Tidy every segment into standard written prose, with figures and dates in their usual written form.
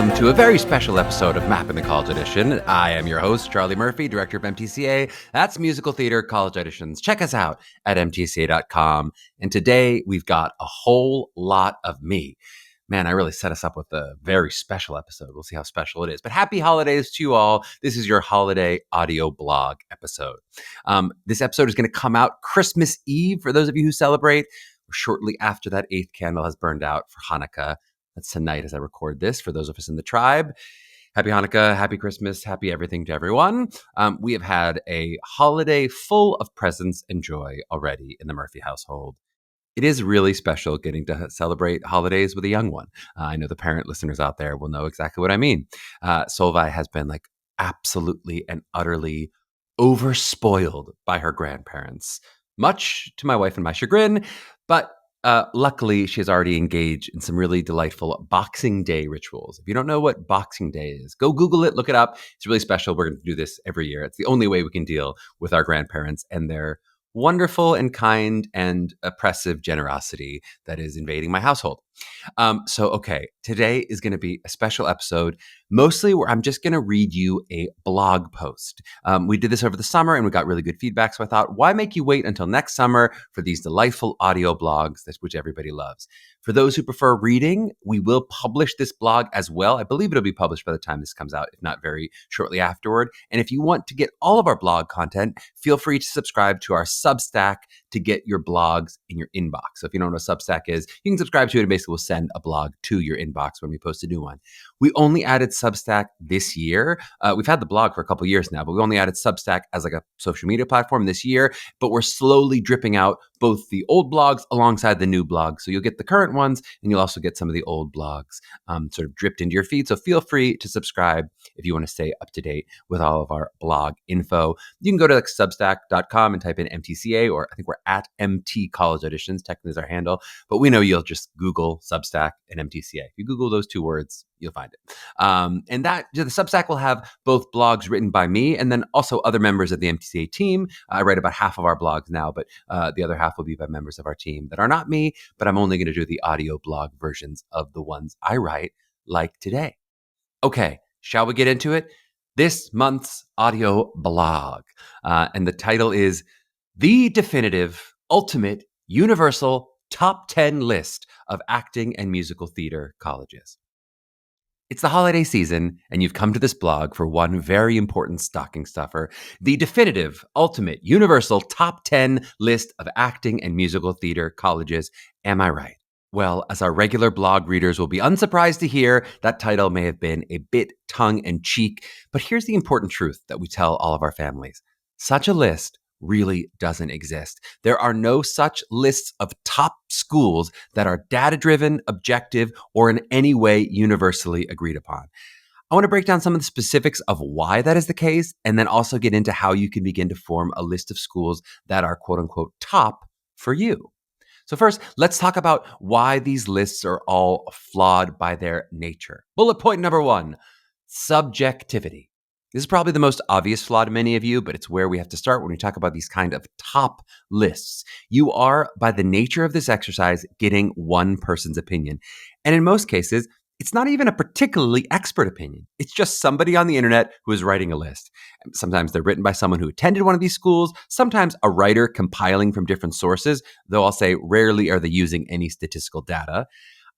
welcome to a very special episode of Mapping the College Audition. I am your host, Charlie Murphy, Director of MTCA. That's Musical Theater College Auditions. Check us out at MTCA.com. And today we've got a whole lot of me. Man, I really set us up with a very special episode. We'll see how special it is. But happy holidays to you all. This is your holiday audio blog episode. This episode is going to come out Christmas Eve for those of you who celebrate, or shortly after that 8th candle has burned out for Hanukkah. That's tonight as I record this for those of us in the tribe. Happy Hanukkah, happy Christmas, happy everything to everyone. We have had a holiday full of presents and joy already in the Murphy household. It is really special getting to celebrate holidays with a young one. I know the parent listeners out there will know exactly what I mean. Solveig has been like absolutely and utterly overspoiled by her grandparents, much to my wife and my chagrin, but luckily, she has already engaged in some really delightful Boxing Day rituals. If you don't know what Boxing Day is, go Google it, look it up. It's really special. We're going to do this every year. It's the only way we can deal with our grandparents and their wonderful and kind and oppressive generosity that is invading my household. Okay, today is going to be a special episode, mostly where I'm just going to read you a blog post. We did this over the summer and we got really good feedback. So I thought, why make you wait until next summer for these delightful audio blogs, which everybody loves? For those who prefer reading, we will publish this blog as well. I believe it'll be published by the time this comes out, if not very shortly afterward. And if you want to get all of our blog content, feel free to subscribe to our Substack to get your blogs in your inbox. So if you don't know what Substack is, you can subscribe to it and basically we'll send a blog to your inbox when we post a new one. We only added Substack this year. We've had the blog for a couple of years now, but we only added Substack as like a social media platform this year, but we're slowly dripping out both the old blogs alongside the new blogs. So you'll get the current ones and you'll also get some of the old blogs sort of dripped into your feed. So feel free to subscribe if you want to stay up to date with all of our blog info. You can go to substack.com and type in MTCA, or I think we're at MT College Auditions, technically is our handle, but we know you'll just Google Substack and MTCA. If you Google those two words, you'll find it. And that the Substack will have both blogs written by me and then also other members of the MTCA team. I write about half of our blogs now, but the other half will be by members of our team that are not me, but I'm only going to do the audio blog versions of the ones I write, like today. Okay, shall we get into it? This month's audio blog, and the title is The Definitive, Ultimate, Universal Top 10 List of Acting and Musical Theater Colleges. It's the holiday season, and you've come to this blog for one very important stocking stuffer, the definitive, ultimate, universal top 10 list of acting and musical theater colleges. Am I right? Well, as our regular blog readers will be unsurprised to hear, that title may have been a bit tongue-in-cheek, but here's the important truth that we tell all of our families. Such a list really doesn't exist. There are no such lists of top schools that are data-driven, objective, or in any way universally agreed upon. I want to break down some of the specifics of why that is the case, and then also get into how you can begin to form a list of schools that are quote-unquote top for you. So first, let's talk about why these lists are all flawed by their nature. Bullet point number 1, subjectivity. This is probably the most obvious flaw to many of you, but it's where we have to start when we talk about these kind of top lists. You are, by the nature of this exercise, getting one person's opinion. And in most cases, it's not even a particularly expert opinion. It's just somebody on the internet who is writing a list. Sometimes they're written by someone who attended one of these schools, sometimes a writer compiling from different sources, though I'll say rarely are they using any statistical data.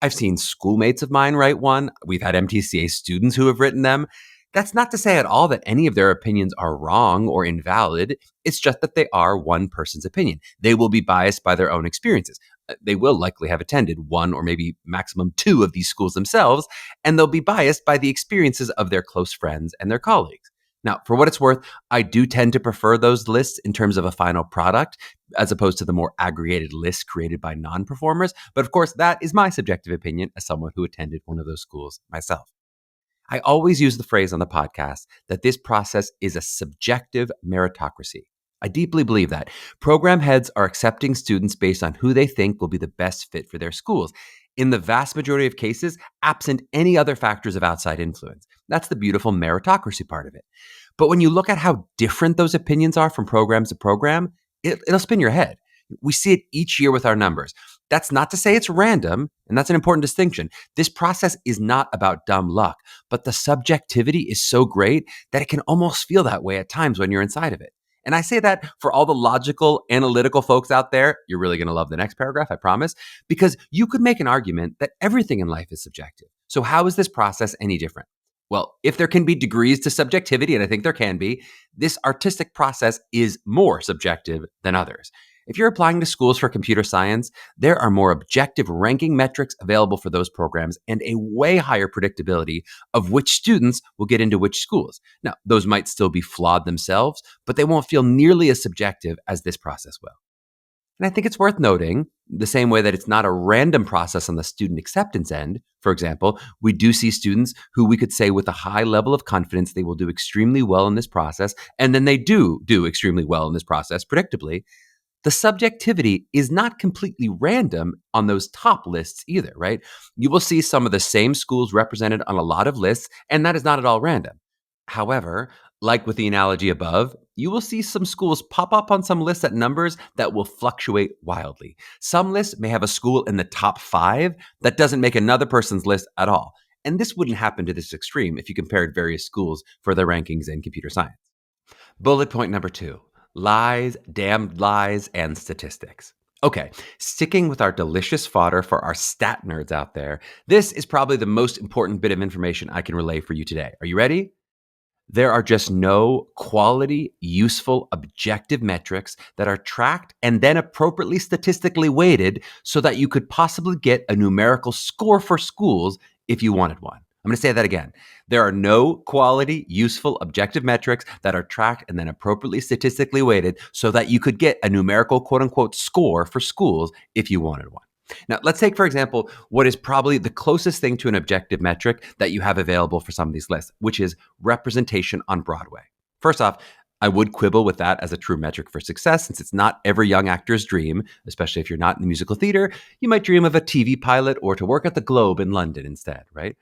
I've seen schoolmates of mine write one. We've had MTCA students who have written them. That's not to say at all that any of their opinions are wrong or invalid. It's just that they are one person's opinion. They will be biased by their own experiences. They will likely have attended one or maybe maximum two of these schools themselves, and they'll be biased by the experiences of their close friends and their colleagues. Now, for what it's worth, I do tend to prefer those lists in terms of a final product, as opposed to the more aggregated lists created by non-performers. But of course, that is my subjective opinion as someone who attended one of those schools myself. I always use the phrase on the podcast that this process is a subjective meritocracy. I deeply believe that. Program heads are accepting students based on who they think will be the best fit for their schools. In the vast majority of cases, absent any other factors of outside influence. That's the beautiful meritocracy part of it. But when you look at how different those opinions are from program to program, it'll spin your head. We see it each year with our numbers. That's not to say it's random, and that's an important distinction. This process is not about dumb luck, but the subjectivity is so great that it can almost feel that way at times when you're inside of it. And I say that for all the logical, analytical folks out there. You're really going to love the next paragraph, I promise, because you could make an argument that everything in life is subjective. So how is this process any different? Well, if there can be degrees to subjectivity, and I think there can be, this artistic process is more subjective than others. If you're applying to schools for computer science, there are more objective ranking metrics available for those programs and a way higher predictability of which students will get into which schools. Now, those might still be flawed themselves, but they won't feel nearly as subjective as this process will. And I think it's worth noting, the same way that it's not a random process on the student acceptance end. For example, we do see students who we could say with a high level of confidence they will do extremely well in this process, and then they do extremely well in this process, predictably. The subjectivity is not completely random on those top lists either, right? You will see some of the same schools represented on a lot of lists, and that is not at all random. However, like with the analogy above, you will see some schools pop up on some lists at numbers that will fluctuate wildly. Some lists may have a school in the top 5 that doesn't make another person's list at all. And this wouldn't happen to this extreme if you compared various schools for their rankings in computer science. Bullet point number 2, lies, damned lies, and statistics. Okay, sticking with our delicious fodder for our stat nerds out there, this is probably the most important bit of information I can relay for you today. Are you ready? There are just no quality, useful, objective metrics that are tracked and then appropriately statistically weighted so that you could possibly get a numerical score for schools if you wanted one. I'm going to say that again. There are no quality, useful, objective metrics that are tracked and then appropriately statistically weighted so that you could get a numerical quote unquote score for schools if you wanted one. Now, let's take, for example, what is probably the closest thing to an objective metric that you have available for some of these lists, which is representation on Broadway. First off, I would quibble with that as a true metric for success, since it's not every young actor's dream, especially if you're not in the musical theater. You might dream of a TV pilot or to work at the Globe in London instead, right?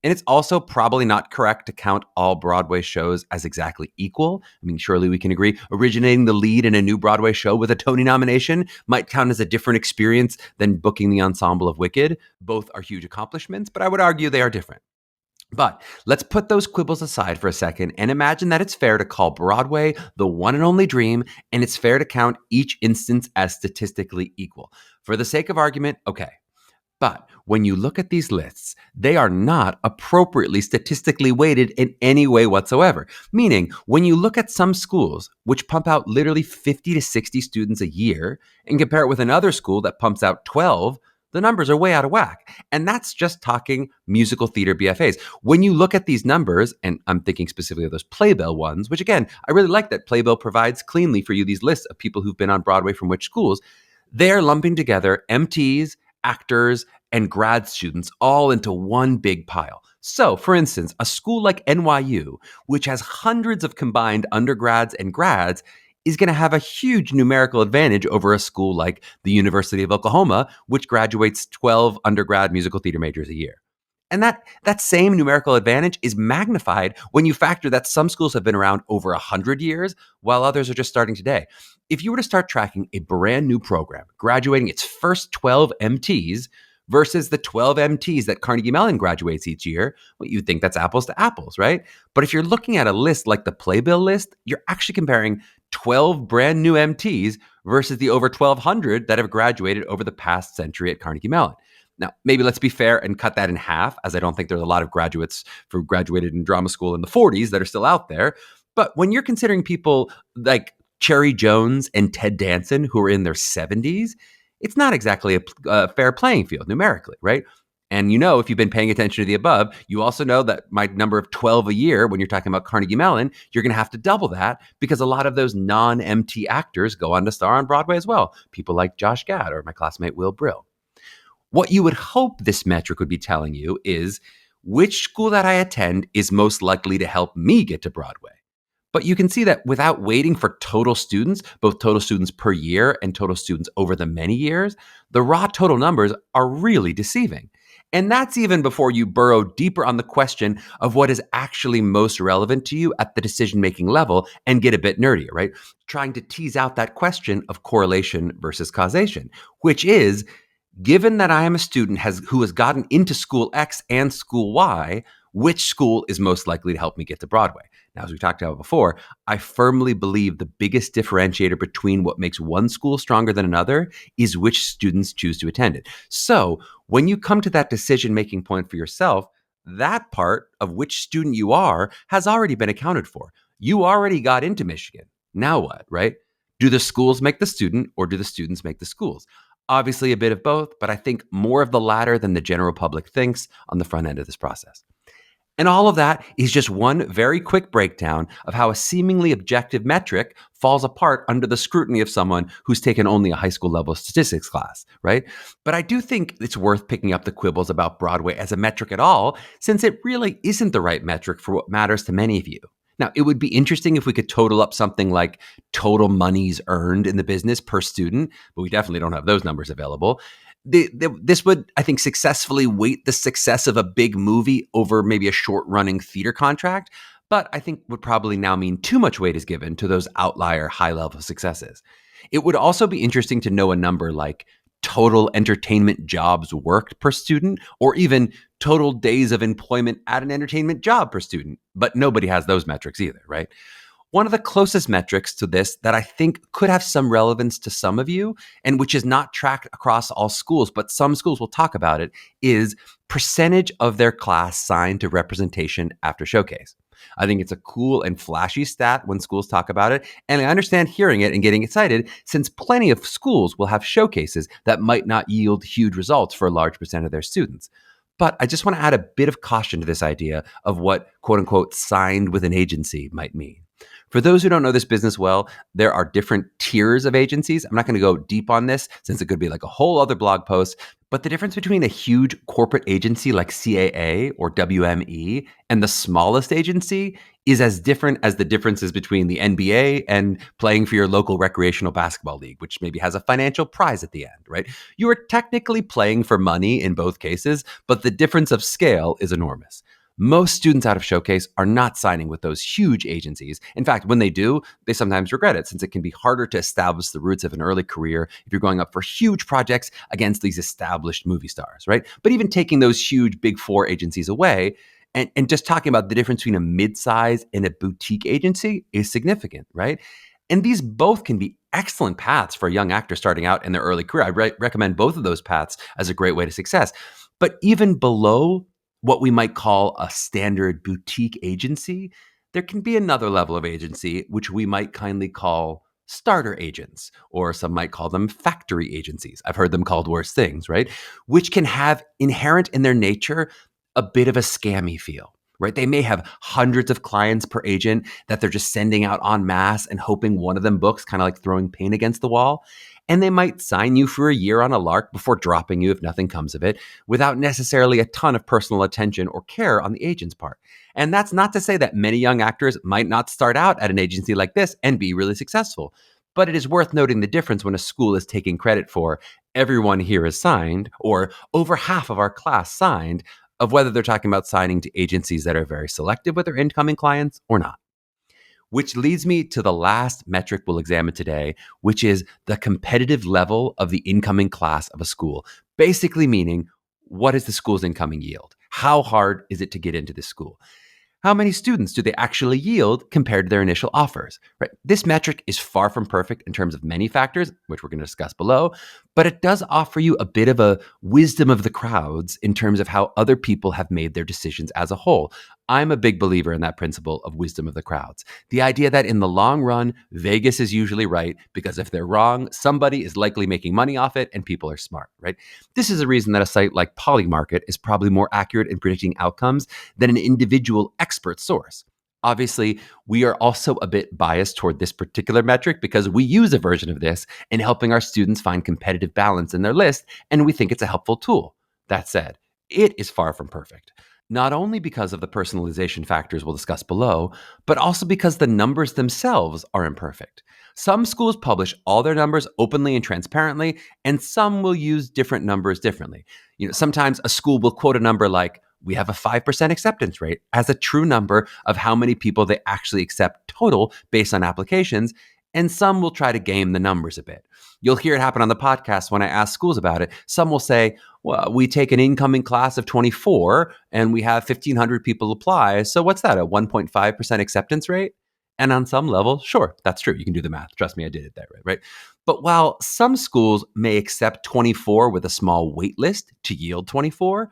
And it's also probably not correct to count all Broadway shows as exactly equal. I mean, surely we can agree originating the lead in a new Broadway show with a Tony nomination might count as a different experience than booking the ensemble of Wicked. Both are huge accomplishments, but I would argue they are different. But let's put those quibbles aside for a second and imagine that it's fair to call Broadway the one and only dream, and it's fair to count each instance as statistically equal. For the sake of argument, okay. But when you look at these lists, they are not appropriately statistically weighted in any way whatsoever. Meaning, when you look at some schools, which pump out literally 50 to 60 students a year, and compare it with another school that pumps out 12, the numbers are way out of whack. And that's just talking musical theater BFAs. When you look at these numbers, and I'm thinking specifically of those Playbill ones, which again, I really like that Playbill provides cleanly for you these lists of people who've been on Broadway from which schools, they're lumping together MTs, actors, and grad students all into one big pile. So, for instance, a school like NYU, which has hundreds of combined undergrads and grads, is going to have a huge numerical advantage over a school like the University of Oklahoma, which graduates 12 undergrad musical theater majors a year. And that same numerical advantage is magnified when you factor that some schools have been around over 100 years, while others are just starting today. If you were to start tracking a brand new program, graduating its first 12 MTs versus the 12 MTs that Carnegie Mellon graduates each year, well, you'd think that's apples to apples, right? But if you're looking at a list like the Playbill list, you're actually comparing 12 brand new MTs versus the over 1,200 that have graduated over the past century at Carnegie Mellon. Now, maybe let's be fair and cut that in half, as I don't think there's a lot of graduates who graduated in drama school in the 40s that are still out there. But when you're considering people like Cherry Jones and Ted Danson, who are in their 70s, it's not exactly a fair playing field numerically, right? And you know, if you've been paying attention to the above, you also know that my number of 12 a year, when you're talking about Carnegie Mellon, you're going to have to double that because a lot of those non-MT actors go on to star on Broadway as well. People like Josh Gad or my classmate Will Brill. What you would hope this metric would be telling you is which school that I attend is most likely to help me get to Broadway. But you can see that without waiting for total students, both total students per year and total students over the many years, the raw total numbers are really deceiving. And that's even before you burrow deeper on the question of what is actually most relevant to you at the decision making level and get a bit nerdier, right? Trying to tease out that question of correlation versus causation, which is given that I am a student who has gotten into school X and school Y, which school is most likely to help me get to Broadway? Now, as we talked about before, I firmly believe the biggest differentiator between what makes one school stronger than another is which students choose to attend it. So when you come to that decision making point for yourself, that part of which student you are has already been accounted for. You already got into Michigan. Now what, right? Do the schools make the student or do the students make the schools? Obviously, a bit of both, but I think more of the latter than the general public thinks on the front end of this process. And all of that is just one very quick breakdown of how a seemingly objective metric falls apart under the scrutiny of someone who's taken only a high school level statistics class, right? But I do think it's worth picking up the quibbles about Broadway as a metric at all, since it really isn't the right metric for what matters to many of you. Now, it would be interesting if we could total up something like total monies earned in the business per student, but we definitely don't have those numbers available. This would, I think, successfully weight the success of a big movie over maybe a short running theater contract, but I think would probably now mean too much weight is given to those outlier high level successes. It would also be interesting to know a number like total entertainment jobs worked per student, or even total days of employment at an entertainment job per student. But nobody has those metrics either, right? One of the closest metrics to this that I think could have some relevance to some of you, and which is not tracked across all schools, but some schools will talk about it, is percentage of their class signed to representation after showcase. I think it's a cool and flashy stat when schools talk about it, and I understand hearing it and getting excited since plenty of schools will have showcases that might not yield huge results for a large percent of their students. But I just want to add a bit of caution to this idea of what quote unquote signed with an agency might mean. For those who don't know this business well, there are different tiers of agencies. I'm not going to go deep on this since it could be like a whole other blog post. But the difference between a huge corporate agency like CAA or WME and the smallest agency is as different as the differences between the NBA and playing for your local recreational basketball league, which maybe has a financial prize at the end, right? You are technically playing for money in both cases, but the difference of scale is enormous. Most students out of Showcase are not signing with those huge agencies. In fact, when they do, they sometimes regret it since it can be harder to establish the roots of an early career if you're going up for huge projects against these established movie stars, right? But even taking those huge big four agencies away and just talking about the difference between a mid-size and a boutique agency is significant, right? And these both can be excellent paths for a young actor starting out in their early career. I recommend both of those paths as a great way to success. But even below what we might call a standard boutique agency, there can be another level of agency, which we might kindly call starter agents, or some might call them factory agencies. I've heard them called worse things, right? Which can have inherent in their nature a bit of a scammy feel, right? They may have hundreds of clients per agent that they're just sending out en masse and hoping one of them books, kind of like throwing paint against the wall. And they might sign you for a year on a lark before dropping you if nothing comes of it, without necessarily a ton of personal attention or care on the agent's part. And that's not to say that many young actors might not start out at an agency like this and be really successful. But it is worth noting the difference when a school is taking credit for everyone here is signed, or over half of our class signed, of whether they're talking about signing to agencies that are very selective with their incoming clients or not. Which leads me to the last metric we'll examine today, which is the competitive level of the incoming class of a school. Basically meaning, what is the school's incoming yield? How hard is it to get into this school? How many students do they actually yield compared to their initial offers? Right? This metric is far from perfect in terms of many factors, which we're going to discuss below, but it does offer you a bit of a wisdom of the crowds in terms of how other people have made their decisions as a whole. I'm a big believer in that principle of wisdom of the crowds. The idea that in the long run, Vegas is usually right because if they're wrong, somebody is likely making money off it and people are smart, right? This is a reason that a site like Polymarket is probably more accurate in predicting outcomes than an individual expert source. Obviously, we are also a bit biased toward this particular metric because we use a version of this in helping our students find competitive balance in their list, and we think it's a helpful tool. That said, it is far from perfect. not only because of the personalization factors we'll discuss below, but also because the numbers themselves are imperfect. Some schools publish all their numbers openly and transparently, and some will use different numbers differently. Sometimes a school will quote a number like, we have a 5% acceptance rate as a true number of how many people they actually accept total based on applications, and some will try to game the numbers a bit. You'll hear it happen on the podcast when I ask schools about it. Some will say, well, we take an incoming class of 24 and we have 1,500 people apply. So what's that, a 1.5% acceptance rate? And on some level, sure, that's true. You can do the math. Trust me, I did it that way, right? But while some schools may accept 24 with a small wait list to yield 24,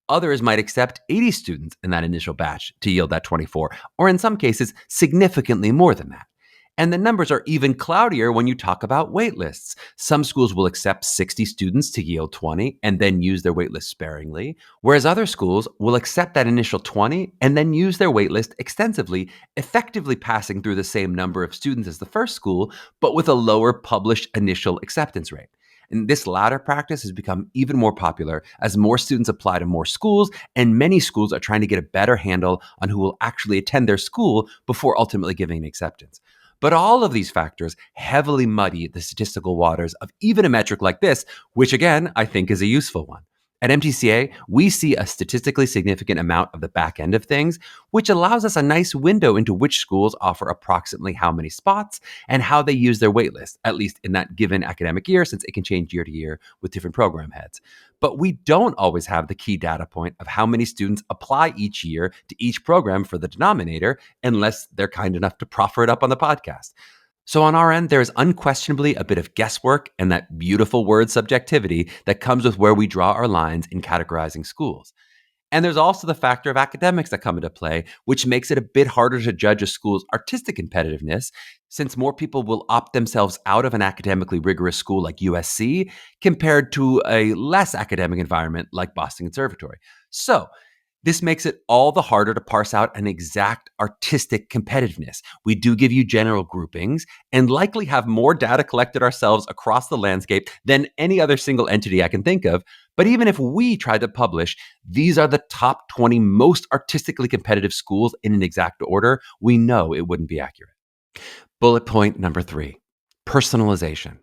others might accept 80 students in that initial batch to yield that 24, or in some cases, significantly more than that. And the numbers are even cloudier when you talk about waitlists. Some schools will accept 60 students to yield 20 and then use their waitlist sparingly, whereas other schools will accept that initial 20 and then use their waitlist extensively, effectively passing through the same number of students as the first school, but with a lower published initial acceptance rate. And this latter practice has become even more popular as more students apply to more schools, and many schools are trying to get a better handle on who will actually attend their school before ultimately giving an acceptance. But all of these factors heavily muddy the statistical waters of even a metric like this, which again, I think is a useful one. At MTCA, we see a statistically significant amount of the back end of things, which allows us a nice window into which schools offer approximately how many spots and how they use their waitlist, at least in that given academic year, since it can change year to year with different program heads. But we don't always have the key data point of how many students apply each year to each program for the denominator, unless they're kind enough to proffer it up on the podcast. So on our end, there is unquestionably a bit of guesswork and that beautiful word subjectivity that comes with where we draw our lines in categorizing schools. And there's also the factor of academics that come into play, which makes it a bit harder to judge a school's artistic competitiveness, since more people will opt themselves out of an academically rigorous school like USC compared to a less academic environment like Boston Conservatory. So this makes it all the harder to parse out an exact artistic competitiveness. We do give you general groupings and likely have more data collected ourselves across the landscape than any other single entity I can think of. But even if we tried to publish, these are the top 20 most artistically competitive schools in an exact order, we know it wouldn't be accurate. Bullet point number 3, personalization.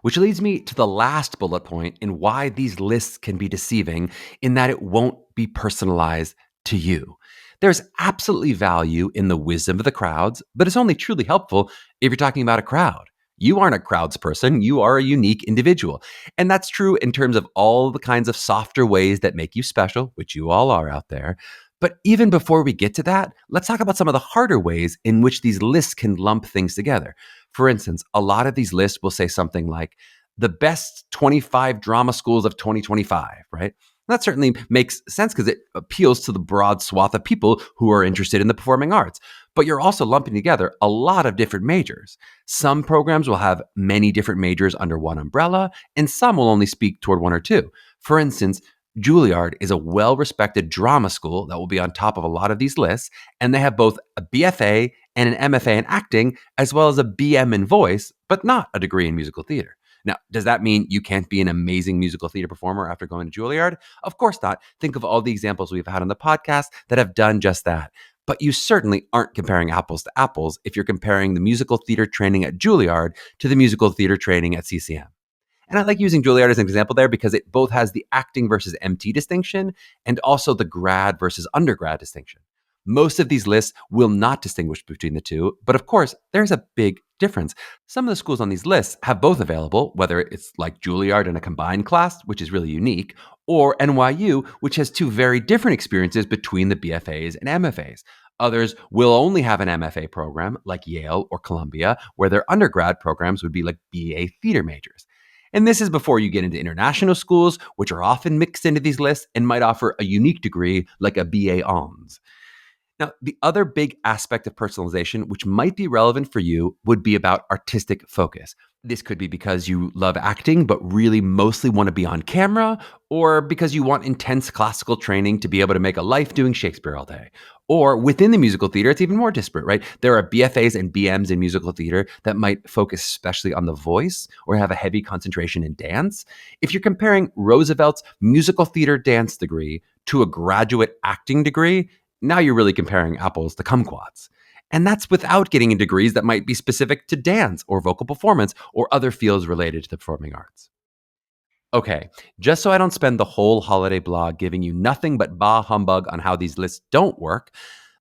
Which leads me to the last bullet point in why these lists can be deceiving, in that it won't be personalized to you. There's absolutely value in the wisdom of the crowds, but it's only truly helpful if you're talking about a crowd. You aren't a crowds person, you are a unique individual. And that's true in terms of all the kinds of softer ways that make you special, which you all are out there. But even before we get to that, let's talk about some of the harder ways in which these lists can lump things together. For instance, a lot of these lists will say something like the best 25 drama schools of 2025, right? That certainly makes sense because it appeals to the broad swath of people who are interested in the performing arts. But you're also lumping together a lot of different majors. Some programs will have many different majors under one umbrella, and some will only speak toward one or two. For instance, Juilliard is a well-respected drama school that will be on top of a lot of these lists, and they have both a BFA and an MFA in acting, as well as a BM in voice, but not a degree in musical theater. Now, does that mean you can't be an amazing musical theater performer after going to Juilliard? Of course not. Think of all the examples we've had on the podcast that have done just that. But you certainly aren't comparing apples to apples if you're comparing the musical theater training at Juilliard to the musical theater training at CCM. And I like using Juilliard as an example there because it both has the acting versus MT distinction and also the grad versus undergrad distinction. Most of these lists will not distinguish between the two, but of course, there's a big difference. Some of the schools on these lists have both available, whether it's like Juilliard in a combined class, which is really unique, or NYU, which has two very different experiences between the BFAs and MFAs. Others will only have an MFA program, like Yale or Columbia, where their undergrad programs would be like BA theater majors. And this is before you get into international schools, which are often mixed into these lists and might offer a unique degree like a BA Hons. Now, the other big aspect of personalization, which might be relevant for you, would be about artistic focus. This could be because you love acting, but really mostly want to be on camera, or because you want intense classical training to be able to make a life doing Shakespeare all day. Or within the musical theater, it's even more disparate, right? There are BFAs and BMs in musical theater that might focus especially on the voice or have a heavy concentration in dance. If you're comparing Roosevelt's musical theater dance degree to a graduate acting degree, now you're really comparing apples to kumquats. And that's without getting in degrees that might be specific to dance or vocal performance or other fields related to the performing arts. Okay, just so I don't spend the whole holiday blog giving you nothing but bah humbug on how these lists don't work,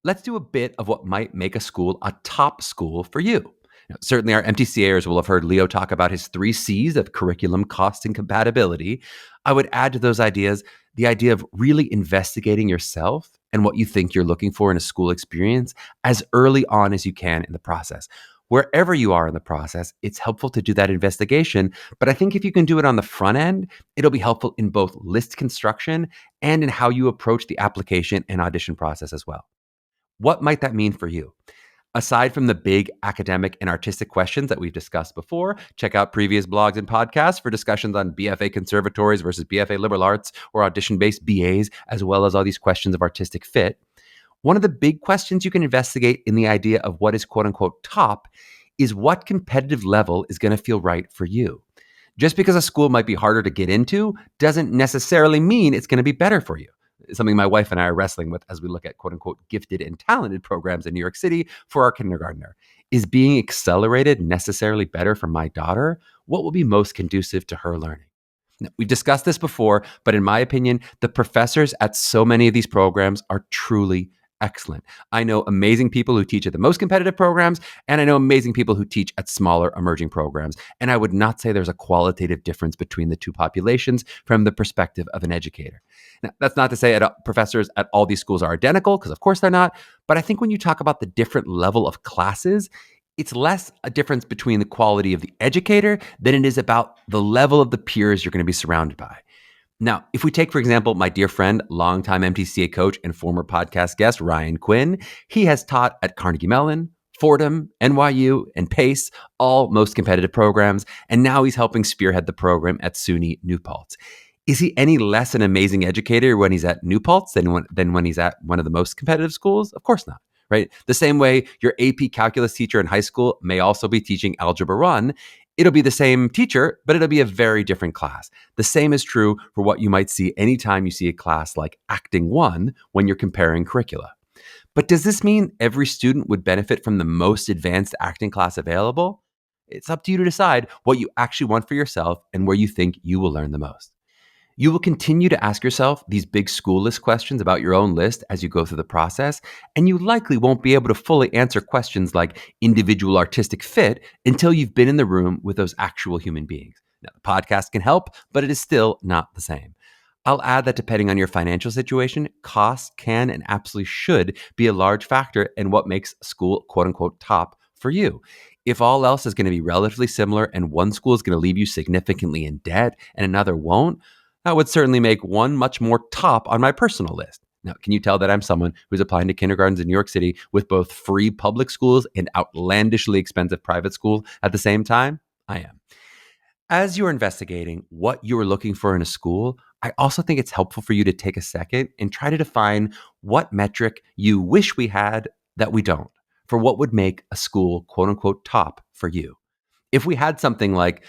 let's do a bit of what might make a school a top school for you. Certainly, our MTCAers will have heard Leo talk about his 3 C's of curriculum, cost, and compatibility. I would add to those ideas the idea of really investigating yourself and what you think you're looking for in a school experience as early on as you can in the process. Wherever you are in the process, it's helpful to do that investigation. But I think if you can do it on the front end, it'll be helpful in both list construction and in how you approach the application and audition process as well. What might that mean for you? Aside from the big academic and artistic questions that we've discussed before, check out previous blogs and podcasts for discussions on BFA conservatories versus BFA liberal arts or audition based BAs, as well as all these questions of artistic fit. One of the big questions you can investigate in the idea of what is quote unquote top is what competitive level is going to feel right for you. Just because a school might be harder to get into doesn't necessarily mean it's going to be better for you. It's something my wife and I are wrestling with as we look at quote unquote gifted and talented programs in New York City for our kindergartner. Is being accelerated necessarily better for my daughter? What will be most conducive to her learning? Now, we've discussed this before, but in my opinion, the professors at so many of these programs are truly excellent. I know amazing people who teach at the most competitive programs, and I know amazing people who teach at smaller emerging programs. And I would not say there's a qualitative difference between the two populations from the perspective of an educator. Now, that's not to say professors at all these schools are identical, because of course they're not. But I think when you talk about the different level of classes, it's less a difference between the quality of the educator than it is about the level of the peers you're going to be surrounded by. Now, if we take, for example, my dear friend, longtime MTCA coach and former podcast guest, Ryan Quinn, he has taught at Carnegie Mellon, Fordham, NYU, and Pace, all most competitive programs, and now he's helping spearhead the program at SUNY New Paltz. Is he any less an amazing educator when he's at New Paltz than when he's at one of the most competitive schools? Of course not. Right? The same way your AP calculus teacher in high school may also be teaching Algebra 1, it'll be the same teacher, but it'll be a very different class. The same is true for what you might see anytime you see a class like Acting 1 when you're comparing curricula. But does this mean every student would benefit from the most advanced acting class available? It's up to you to decide what you actually want for yourself and where you think you will learn the most. You will continue to ask yourself these big school list questions about your own list as you go through the process, and you likely won't be able to fully answer questions like individual artistic fit until you've been in the room with those actual human beings. Now, the podcast can help, but it is still not the same. I'll add that depending on your financial situation, cost can and absolutely should be a large factor in what makes school quote unquote top for you. If all else is going to be relatively similar and one school is going to leave you significantly in debt and another won't, that would certainly make one much more top on my personal list. Now, can you tell that I'm someone who's applying to kindergartens in New York City with both free public schools and outlandishly expensive private schools at the same time? I am. As you're investigating what you're looking for in a school, I also think it's helpful for you to take a second and try to define what metric you wish we had that we don't for what would make a school quote unquote top for you. If we had something like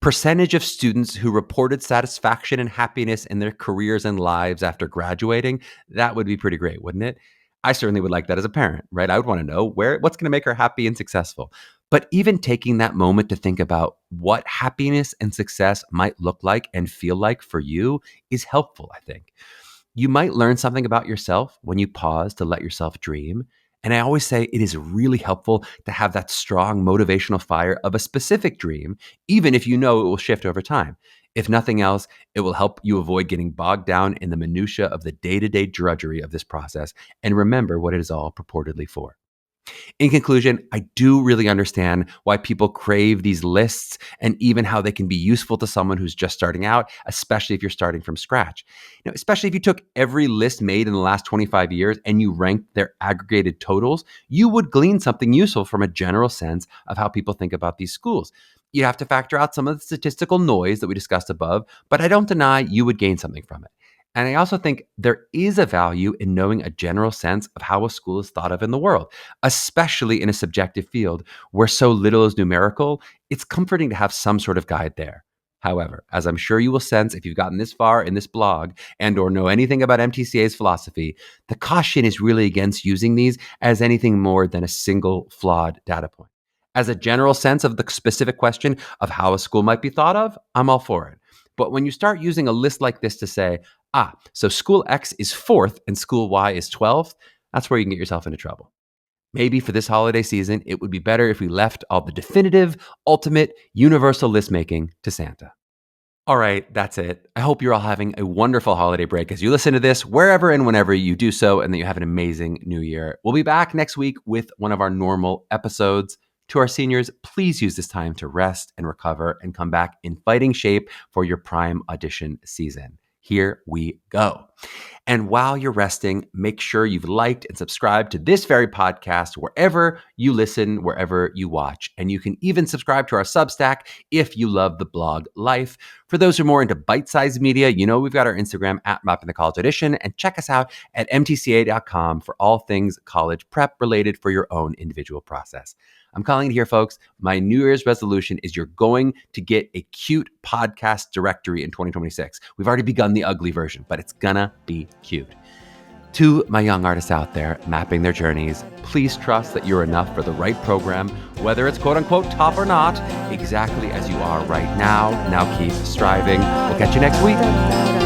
percentage of students who reported satisfaction and happiness in their careers and lives after graduating, that would be pretty great, wouldn't it? I certainly would like that as a parent, right? I would want to know what's going to make her happy and successful. But even taking that moment to think about what happiness and success might look like and feel like for you is helpful, I think. You might learn something about yourself when you pause to let yourself dream. And I always say it is really helpful to have that strong motivational fire of a specific dream, even if you know it will shift over time. If nothing else, it will help you avoid getting bogged down in the minutia of the day-to-day drudgery of this process and remember what it is all purportedly for. In conclusion, I do really understand why people crave these lists and even how they can be useful to someone who's just starting out, especially if you're starting from scratch. Especially if you took every list made in the last 25 years and you ranked their aggregated totals, you would glean something useful from a general sense of how people think about these schools. You have to factor out some of the statistical noise that we discussed above, but I don't deny you would gain something from it. And I also think there is a value in knowing a general sense of how a school is thought of in the world, especially in a subjective field where so little is numerical. It's comforting to have some sort of guide there. However, as I'm sure you will sense if you've gotten this far in this blog and or know anything about MTCA's philosophy, the caution is really against using these as anything more than a single flawed data point. As a general sense of the specific question of how a school might be thought of, I'm all for it. But when you start using a list like this to say, so school X is 4th and school Y is 12th, that's where you can get yourself into trouble. Maybe for this holiday season, it would be better if we left all the definitive, ultimate, universal list making to Santa. All right, that's it. I hope you're all having a wonderful holiday break as you listen to this, wherever and whenever you do so, and that you have an amazing new year. We'll be back next week with one of our normal episodes. To our seniors, please use this time to rest and recover and come back in fighting shape for your prime audition season. Here we go. And while you're resting, make sure you've liked and subscribed to this very podcast wherever you listen, wherever you watch. And you can even subscribe to our Substack if you love the blog life. For those who are more into bite-sized media, you know we've got our Instagram at Mapping the College Audition, and check us out at mtca.com for all things college prep related for your own individual process. I'm calling it here, folks. My New Year's resolution is you're going to get a cute podcast directory in 2026. We've already begun the ugly version, but it's gonna be cute. To my young artists out there mapping their journeys, please trust that you're enough for the right program, whether it's quote unquote top or not, exactly as you are right now. Now keep striving. We'll catch you next week.